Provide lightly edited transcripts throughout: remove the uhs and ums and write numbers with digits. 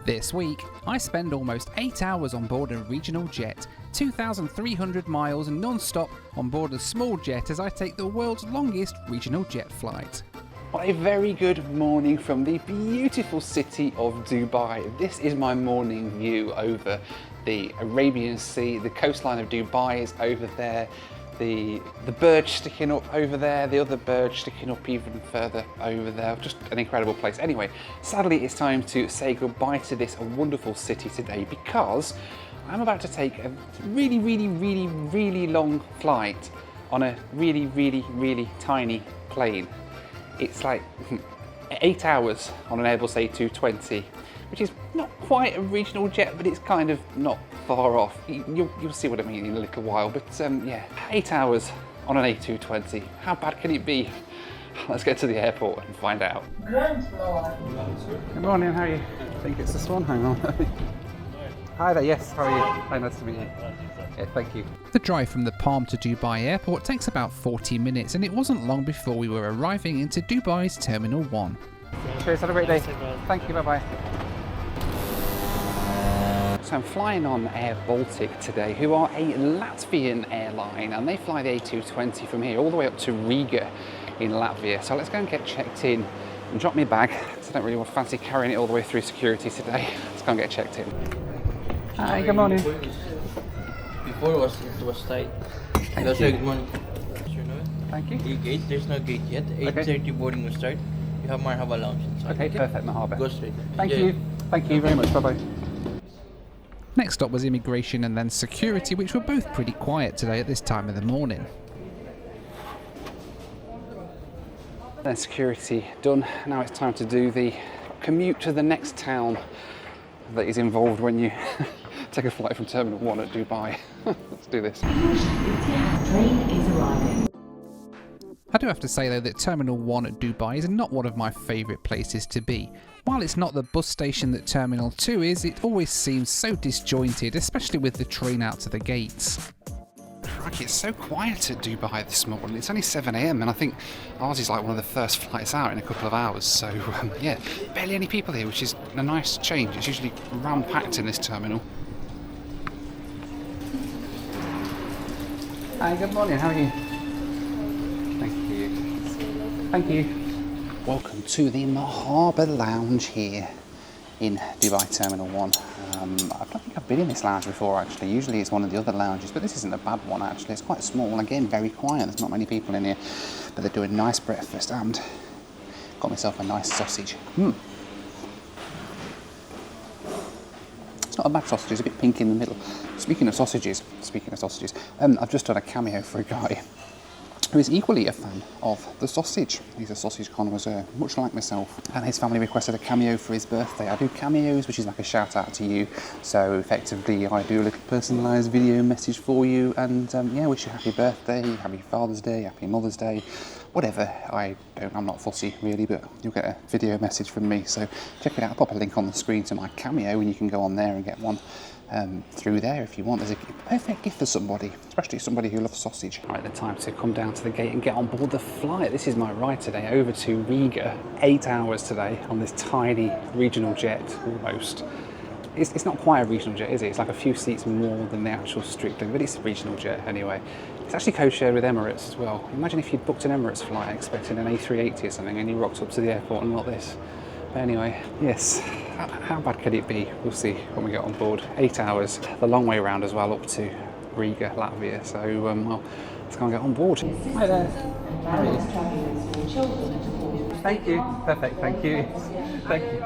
This week, I spend almost 8 hours on board a regional jet, 2,300 miles non-stop on board a small jet as I take the world's longest regional jet flight. Well, a very good morning from the beautiful city of Dubai. This is my morning view over the Arabian Sea. The coastline of Dubai is over there. The bird sticking up over there, the other bird sticking up even further over there. Just an incredible place. Anyway, sadly it's time to say goodbye to this wonderful city today because I'm about to take a really long flight on a really tiny plane. It's like 8 hours on an Airbus A220, which is not quite a regional jet, but it's kind of not far off. You'll see what I mean in a little while, but yeah, 8 hours on an A220. How bad can it be? Let's get to the airport and find out. Good morning, how are you? I think it's this one, hang on. Hi there, yes, how are you? Hi, nice to meet you. Yeah, thank you. The drive from the Palm to Dubai airport takes about 40 minutes and it wasn't long before we were arriving into Dubai's Terminal 1. Cheers, have a great day. Thank you, bye-bye. So I'm flying on airBaltic today, who are a Latvian airline, and they fly the A220 from here all the way up to Riga in Latvia. So let's go and get checked in and drop me a bag, because I don't really want to fancy carrying it all the way through security today. Let's go and get checked in. Hi, good morning. Before it was tight. That's a good morning. Thank you. Gate, there's no gate yet. 8:30 boarding will start. You have Marhaba lounge inside. Okay, perfect, Mahaba. Go straight. Thank you. Thank you very much. Bye-bye. Next stop was immigration and then security, which were both pretty quiet today at this time of the morning. Then security done. Now it's time to do the commute to the next town that is involved when you take a flight from Terminal 1 at Dubai. Let's do this. Train is arriving. I do have to say though that Terminal 1 at Dubai is not one of my favourite places to be. While it's not the bus station that Terminal 2 is, it always seems so disjointed, especially with the train out to the gates. Crikey, it's so quiet at Dubai this morning. It's only 7 AM and I think ours is like one of the first flights out in a couple of hours. So yeah, barely any people here, which is a nice change. It's usually ram-packed in this terminal. Hi, good morning, how are you? Thank you. Thank you. Welcome to the Mahaba Lounge here in Dubai Terminal 1. I don't think I've been in this lounge before actually. Usually it's one of the other lounges, but this isn't a bad one actually. It's quite small, again very quiet. There's not many people in here, but they're doing nice breakfast and got myself a nice sausage. It's not a bad sausage, it's a bit pink in the middle. Speaking of sausages, I've just done a cameo for a guy who is equally a fan of the sausage. He's a sausage connoisseur, much like myself, and his family requested a cameo for his birthday. I do cameos, which is like a shout out to you, so effectively I do a little personalised video message for you, and yeah, wish you happy birthday, happy Father's Day, happy Mother's Day, whatever. I'm not fussy really, but you'll get a video message from me, so check it out. I'll pop a link on the screen to my cameo and you can go on there and get one through there if you want. There's a perfect gift for somebody, especially somebody who loves sausage. Right, the time to come down to the gate and get on board the flight. This is my ride today over to Riga. 8 hours today on this tiny regional jet, almost. It's not quite a regional jet, is it? It's like a few seats more than the actual Strictly, but it's a regional jet anyway. It's actually co-shared with Emirates as well. Imagine if you'd booked an Emirates flight expecting an A380 or something and you rocked up to the airport and not this. But anyway, yes, how bad could it be? We'll see when we get on board. 8 hours, the long way around as well, up to Riga, Latvia. So, well, let's go and get on board. Hi there. How are you? Thank you. Perfect, thank you. Thank you.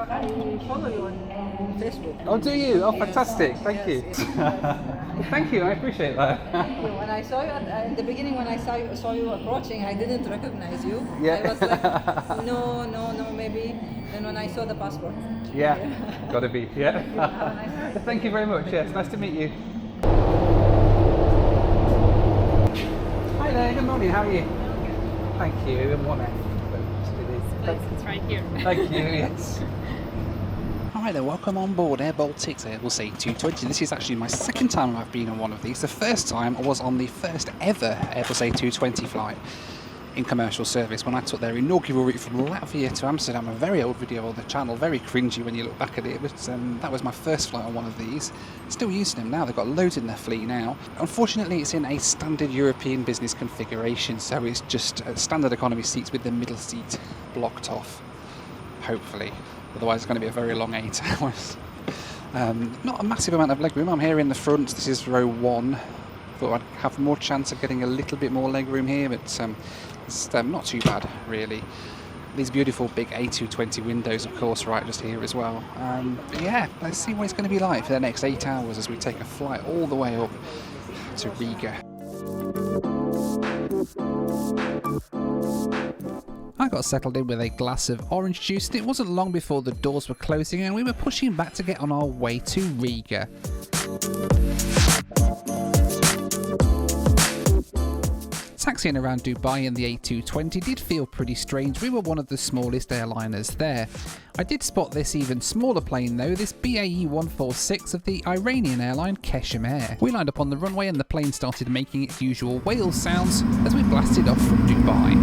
Oh, do you? Oh, fantastic. Thank you. Thank you, I appreciate that. Thank you. When I saw you in the beginning, when I saw you approaching, I didn't recognize you. Yeah. I was like, no, maybe. Then when I saw the passport. Yeah, gotta be, yeah. Have a nice day. Thank you very much, yes, nice to meet you. Hi there, good morning, how are you? Thank you, good morning. It's right here. Thank you, yes. Hi there, welcome on board airBaltic's Airbus A220. This is actually my second time I've been on one of these. The first time I was on the first ever Airbus A220 flight. in commercial service when I took their inaugural route from Latvia to Amsterdam. A very old video on the channel, very cringy when you look back at it, but that was my first flight on one of these. Still using them now, they've got loads in their fleet now. Unfortunately, it's in a standard European business configuration, so it's just standard economy seats with the middle seat blocked off, hopefully. Otherwise it's going to be a very long 8 hours. Not a massive amount of legroom. I'm here in the front, this is row 1. Thought I'd have more chance of getting a little bit more legroom here, but it's not too bad really. These beautiful big A220 windows, of course, right just here as well. But yeah, let's see what it's going to be like for the next 8 hours as we take a flight all the way up to Riga. I got settled in with a glass of orange juice, and it wasn't long before the doors were closing and we were pushing back to get on our way to Riga. Taxiing around Dubai in the A220 did feel pretty strange. We were one of the smallest airliners there. I did spot this even smaller plane though, this BAE 146 of the Iranian airline Keshem Air. We lined up on the runway and the plane started making its usual whale sounds as we blasted off from Dubai.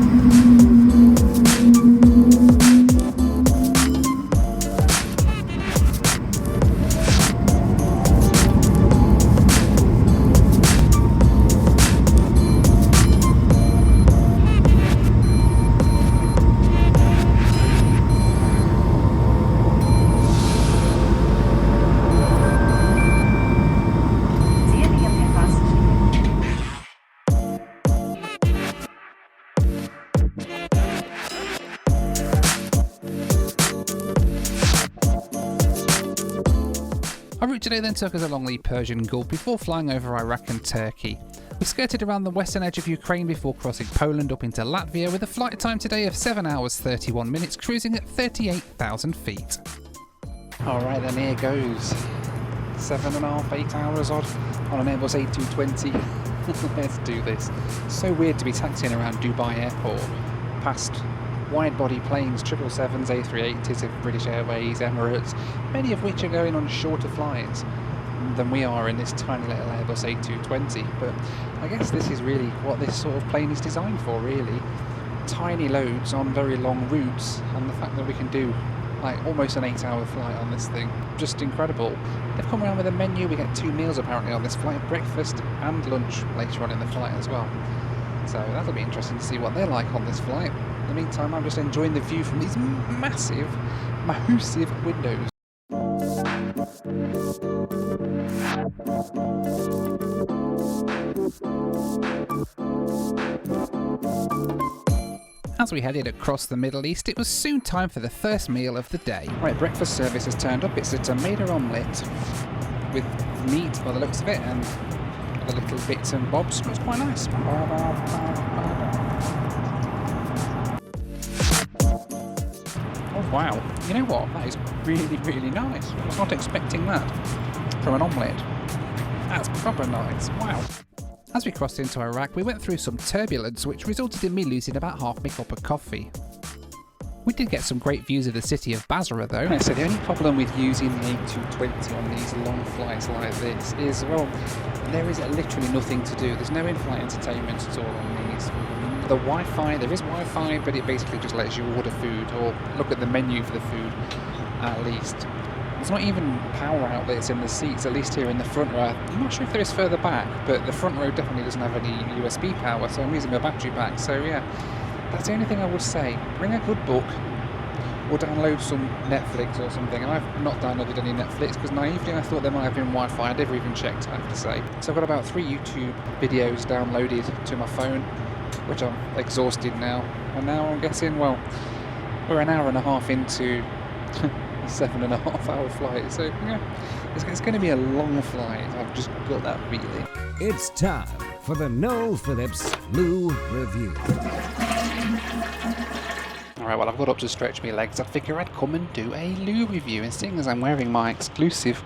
Our route today then took us along the Persian Gulf before flying over Iraq and Turkey. We skirted around the western edge of Ukraine before crossing Poland up into Latvia with a flight time today of 7 hours 31 minutes, cruising at 38,000 feet. Alright then, here goes. 7.5, 8 hours odd on an Airbus A220. Let's do this. So weird to be taxiing around Dubai airport past wide-body planes, 777s, A380s of British Airways, Emirates, many of which are going on shorter flights than we are in this tiny little Airbus A220. But I guess this is really what this sort of plane is designed for, really. Tiny loads on very long routes, and the fact that we can do like almost an 8-hour flight on this thing, just incredible. They've come around with a menu. We get 2 meals apparently on this flight, breakfast and lunch later on in the flight as well. So that'll be interesting to see what they're like on this flight. In the meantime, I'm just enjoying the view from these massive windows. As we headed across the Middle East, it was soon time for the first meal of the day. Right, breakfast service has turned up. It's a tomato omelette with meat by the looks of it and other little bits and bobs. It's quite nice. Oh wow, you know what? That is really, really nice. I was not expecting that from an omelette. That's proper nice. Wow. As we crossed into Iraq, we went through some turbulence, which resulted in me losing about half my cup of coffee. We did get some great views of the city of Basra though. Right, so the only problem with using the A220 on these long flights like this is, well, there is literally nothing to do. There's no in-flight entertainment at all on these. The Wi-Fi, there is Wi-Fi, but it basically just lets you order food or look at the menu for the food, at least. There's not even power outlets in the seats, at least here in the front row. I'm not sure if there is further back, but the front row definitely doesn't have any USB power, so I'm using a battery pack. So yeah, that's the only thing I would say. Bring a good book or download some Netflix or something. And I've not downloaded any Netflix because naively I thought there might have been Wi-Fi. I never even checked, I have to say. So I've got about 3 YouTube videos downloaded to my phone, which I'm exhausted now. And now I'm guessing, well, we're an hour and a half into 7.5 hour flight, so yeah, it's going to be a long flight. I've just got that feeling. It's time for the Noel Phillips Lou Review. Alright, well, I've got up to stretch my legs. I figure I'd come and do a Lou review, and seeing as I'm wearing my exclusive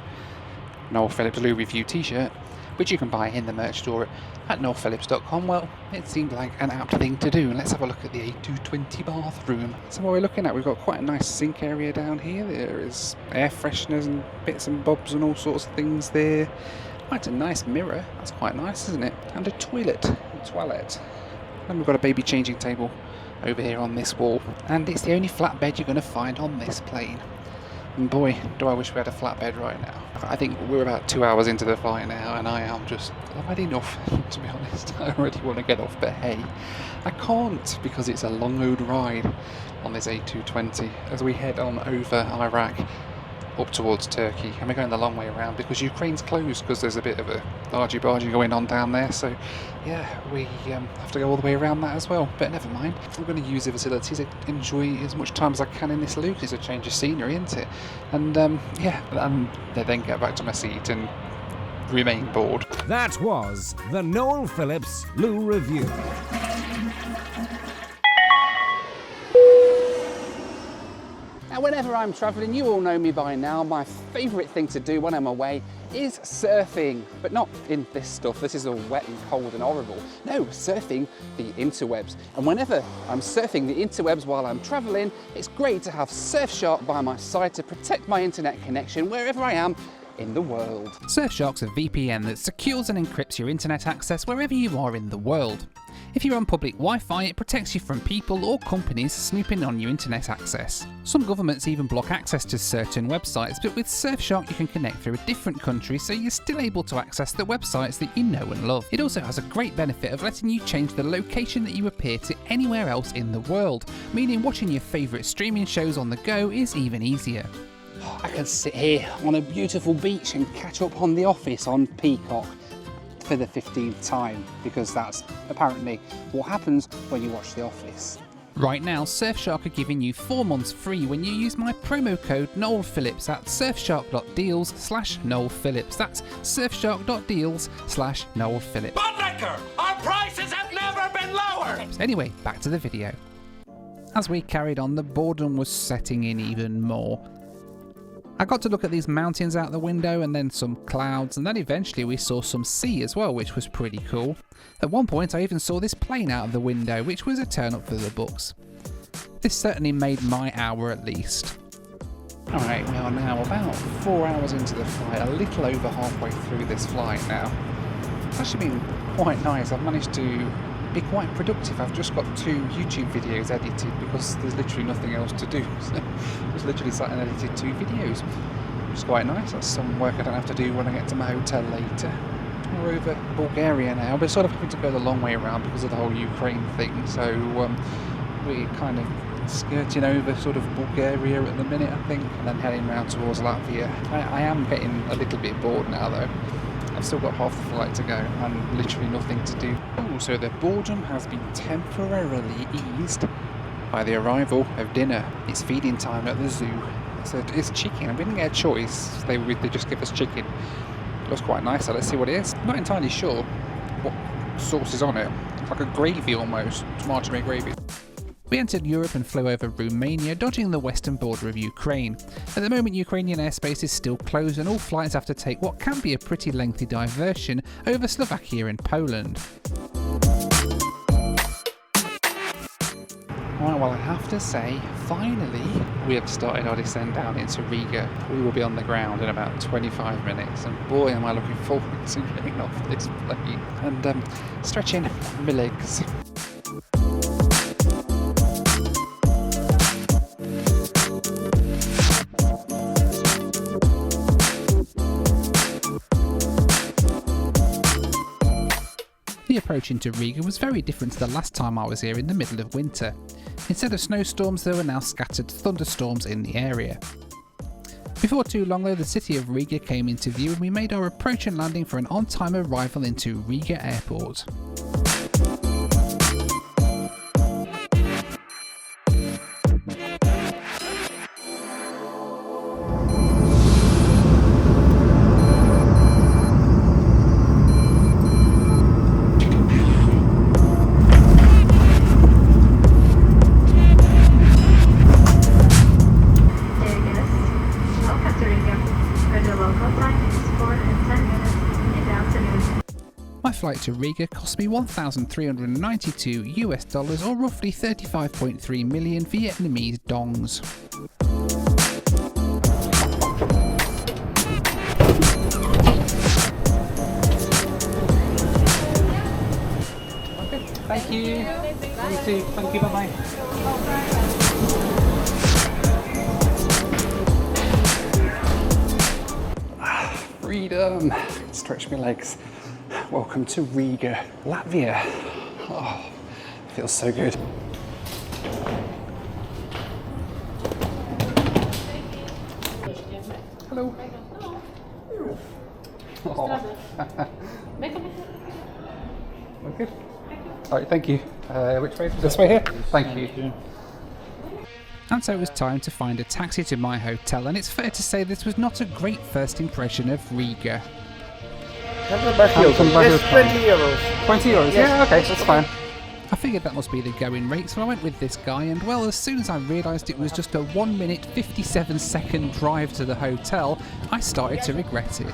Noel Phillips Lou Review t-shirt, which you can buy in the merch store at noelphillips.com, well, it seemed like an apt thing to do. And let's have a look at the A220 bathroom. So what we're looking at, we've got quite a nice sink area down here. There is air fresheners and bits and bobs and all sorts of things there. Quite a nice mirror. That's quite nice, isn't it? And a toilet. Then we've got a baby changing table over here on this wall, and it's the only flat bed you're going to find on this plane. And boy, do I wish we had a flat bed right now. I think we're about 2 hours into the flight now, and I am just, I've had enough, to be honest. I already want to get off, but hey, I can't because it's a long old ride on this A220 as we head on over Iraq up towards Turkey, and we're going the long way around because Ukraine's closed because there's a bit of a argy-bargy going on down there, so yeah, we have to go all the way around that as well, but never mind. I'm going to use the facilities and enjoy as much time as I can in this loop. It's a change of scenery, isn't it? And yeah, and then get back to my seat and remain bored. That was the Noel Phillips Lou Review. Now, whenever I'm travelling, you all know me by now, my favourite thing to do when I'm away is surfing. But not in this stuff, this is all wet and cold and horrible. No, surfing the interwebs. And whenever I'm surfing the interwebs while I'm travelling, it's great to have Surfshark by my side to protect my internet connection wherever I am in the world. Surfshark's a VPN that secures and encrypts your internet access wherever you are in the world. If you're on public Wi-Fi, it protects you from people or companies snooping on your internet access. Some governments even block access to certain websites, but with Surfshark you can connect through a different country so you're still able to access the websites that you know and love. It also has a great benefit of letting you change the location that you appear to anywhere else in the world, meaning watching your favourite streaming shows on the go is even easier. I can sit here on a beautiful beach and catch up on The Office on Peacock for the 15th time, because that's apparently what happens when you watch The Office. Right now, Surfshark are giving you 4 months free when you use my promo code NoelPhillips at surfshark.deals/NoelPhillips. That's surfshark.deals/NoelPhillips. Bootlicker! Our prices have never been lower! Anyway, back to the video. As we carried on, the boredom was setting in even more. I got to look at these mountains out the window and then some clouds, and then eventually we saw some sea as well, which was pretty cool. At one point I even saw this plane out of the window, which was a turn up for the books. This certainly made my hour at least. Alright, we are now about 4 hours into the flight, a little over halfway through this flight now. It's actually been quite nice. I've managed to be quite productive. I've just got 2 YouTube videos edited because there's literally nothing else to do. So I just literally sat and edited 2 videos, which is quite nice. That's some work I don't have to do when I get to my hotel later. We're over Bulgaria now. We're sort of having to go the long way around because of the whole Ukraine thing. So we're kind of skirting over sort of Bulgaria at the minute, I think, and then heading round towards Latvia. I am getting a little bit bored now though. I've still got half the flight to go and literally nothing to do. Oh, so the boredom has been temporarily eased by the arrival of dinner. It's feeding time at the zoo. So it's chicken, and we didn't get a choice. They just give us chicken. It looks quite nice, so let's see what it is. I'm not entirely sure what sauce is on it. It's like a gravy almost, margarine gravy. We entered Europe and flew over Romania, dodging the western border of Ukraine. At the moment, Ukrainian airspace is still closed and all flights have to take what can be a pretty lengthy diversion over Slovakia and Poland. Right, well, I have to say, finally, we have started our descent down into Riga. We will be on the ground in about 25 minutes, and boy, am I looking forward to getting off this plane and stretching my legs. The approach into Riga was very different to the last time I was here in the middle of winter. Instead of snowstorms, there were now scattered thunderstorms in the area. Before too long though, the city of Riga came into view and we made our approach and landing for an on-time arrival into Riga Airport. My flight to Riga cost me $1,392 or roughly 35.3 million Vietnamese dongs. Thank Thank you. You too. Thank you. Bye-bye. Freedom! Stretch my legs. Welcome to Riga, Latvia. Oh, feels so good. Hello. Oh. Okay. All right, thank you. Which way? This way here? Thank you. And so it was time to find a taxi to my hotel, and it's fair to say this was not a great first impression of Riga. Yes, 20 euros. 20 euros? Yeah, okay, that's fine. I figured that must be the going rate, so I went with this guy, and well, as soon as I realised it was just a 1 minute 57-second drive to the hotel, I started to regret it.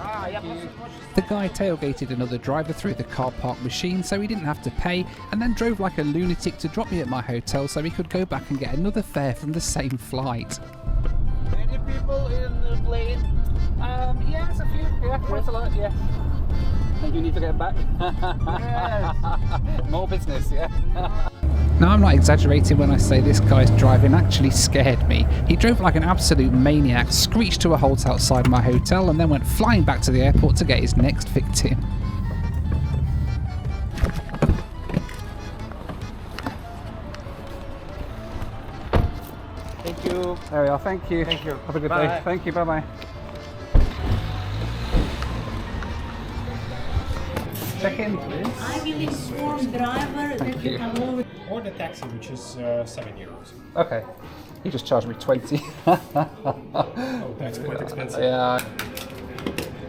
The guy tailgated another driver through the car park machine so he didn't have to pay, and then drove like a lunatic to drop me at my hotel so he could go back and get another fare from the same flight. Many people in the plane. Yeah, there's a few. Yeah, quite a lot, yeah. And you need to get back? Yes. More business, yeah? Now, I'm not exaggerating when I say this guy's driving actually scared me. He drove like an absolute maniac, screeched to a halt outside my hotel, and then went flying back to the airport to get his next victim. Thank you. There we are, thank you. Thank you. Have a good Bye. day. Thank you, bye-bye. Check in, please. I will inform driver that you come over. Or the taxi, which is 7 euros. Okay. He just charged me 20. Oh, that's quite expensive. Yeah,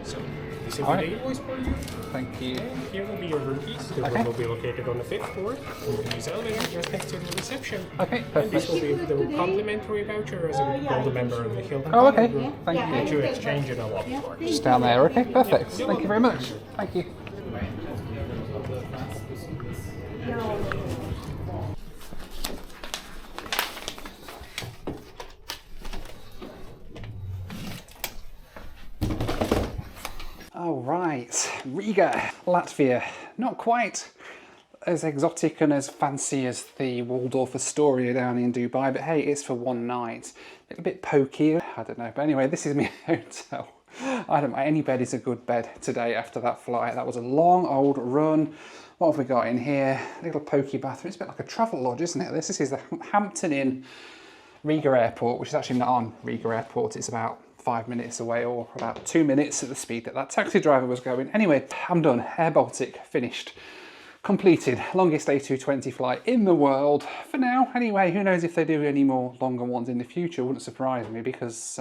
So, this is Alright. the invoice for you. thank you. Here will be your room keys. The Okay. room will be located on the 5th floor. You can use the elevator just next to the reception. Okay, And this perfect. will be the complimentary voucher as a gold member of the Hilton. Oh, okay. Group. Thank That you. you exchange in a lobby for. Just down there, okay, perfect. Thank you very much. Thank you. All right, Riga, Latvia. Not quite as exotic and as fancy as the Waldorf Astoria down in Dubai, but hey, it's for one night. A little bit pokey, I don't know. But anyway, this is my hotel. I don't know, any bed is a good bed today after that flight. That was a long old run. What have we got in here? A little pokey bathroom. It's a bit like a travel lodge, isn't it? This is the Hampton Inn Riga Airport, which is actually not on Riga Airport. It's about 5 minutes away, or about 2 minutes at the speed that that taxi driver was going. Anyway, I'm done. airBaltic finished. Completed. Longest A220 flight in the world for now. Anyway, who knows if they do any more longer ones in the future. Wouldn't surprise me because,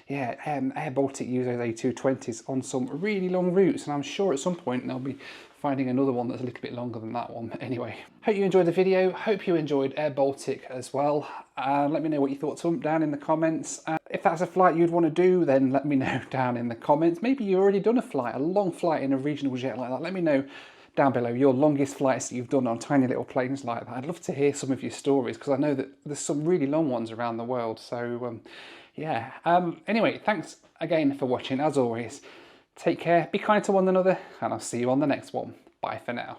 yeah, airBaltic uses A220s on some really long routes, and I'm sure at some point they'll be finding another one that's a little bit longer than that one. Anyway, hope you enjoyed the video. Hope you enjoyed airBaltic as well. Let me know what you thought down in the comments. If that's a flight you'd want to do, then let me know down in the comments. Maybe you've already done a flight, a long flight in a regional jet like that. Let me know down below your longest flights that you've done on tiny little planes like that. I'd love to hear some of your stories because I know that there's some really long ones around the world. So yeah. Anyway, thanks again for watching. As always, take care, be kind to one another, and I'll see you on the next one. Bye for now.